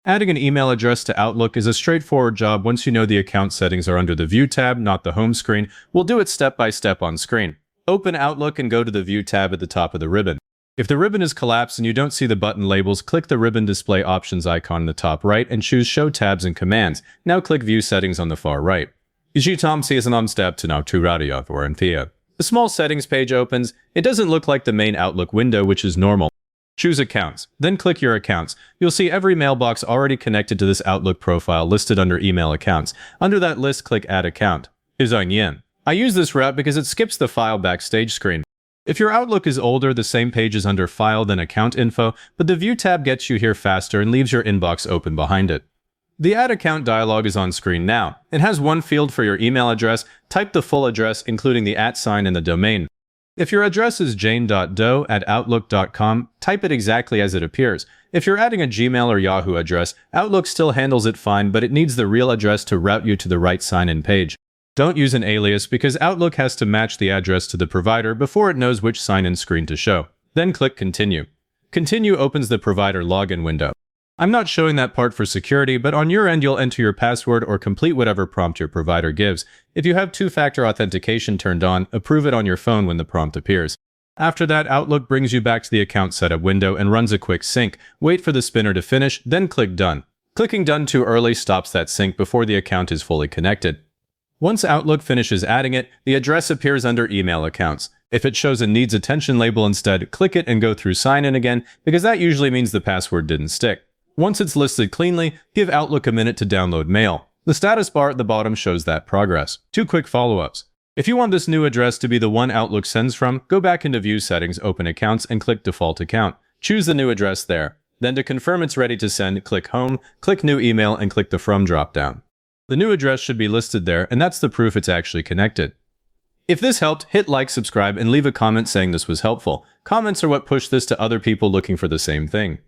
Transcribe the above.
Adding an email address to Outlook is a straightforward job once you know the account settings are under the View tab, not the home screen. We'll do it step by step on screen. Open Outlook and go to the View tab at the top of the ribbon. If the ribbon is collapsed and you don't see the button labels, click the ribbon display options icon in the top right and choose Show Tabs and Commands. Now click View Settings on the far right. Tom sees an step to now to radio or Thea. The small settings page opens. It doesn't look like the main Outlook window, which is normal. Choose Accounts, then click Your Accounts. You'll see every mailbox already connected to this Outlook profile listed under Email Accounts. Under that list, click Add Account. I use this route because it skips the File Backstage screen. If your Outlook is older, the same page is under File than Account Info, but the View tab gets you here faster and leaves your inbox open behind it. The Add Account dialog is on screen now. It has one field for your email address. Type the full address, including the @ sign and the domain. If your address is jane.doe@outlook.com, type it exactly as it appears. If you're adding a Gmail or Yahoo address, Outlook still handles it fine, but it needs the real address to route you to the right sign-in page. Don't use an alias because Outlook has to match the address to the provider before it knows which sign-in screen to show. Then click Continue. Continue opens the provider login window. I'm not showing that part for security, but on your end you'll enter your password or complete whatever prompt your provider gives. If you have two-factor authentication turned on, approve it on your phone when the prompt appears. After that, Outlook brings you back to the account setup window and runs a quick sync. Wait for the spinner to finish, then click Done. Clicking Done too early stops that sync before the account is fully connected. Once Outlook finishes adding it, the address appears under Email Accounts. If it shows a Needs Attention label instead, click it and go through Sign In again, because that usually means the password didn't stick. Once it's listed cleanly, give Outlook a minute to download mail. The status bar at the bottom shows that progress. 2 quick follow-ups. If you want this new address to be the one Outlook sends from, go back into View Settings, open Accounts, and click Default Account. Choose the new address there. Then to confirm it's ready to send, click Home, click New Email, and click the From drop-down. The new address should be listed there, and that's the proof it's actually connected. If this helped, hit like, subscribe, and leave a comment saying this was helpful. Comments are what push this to other people looking for the same thing.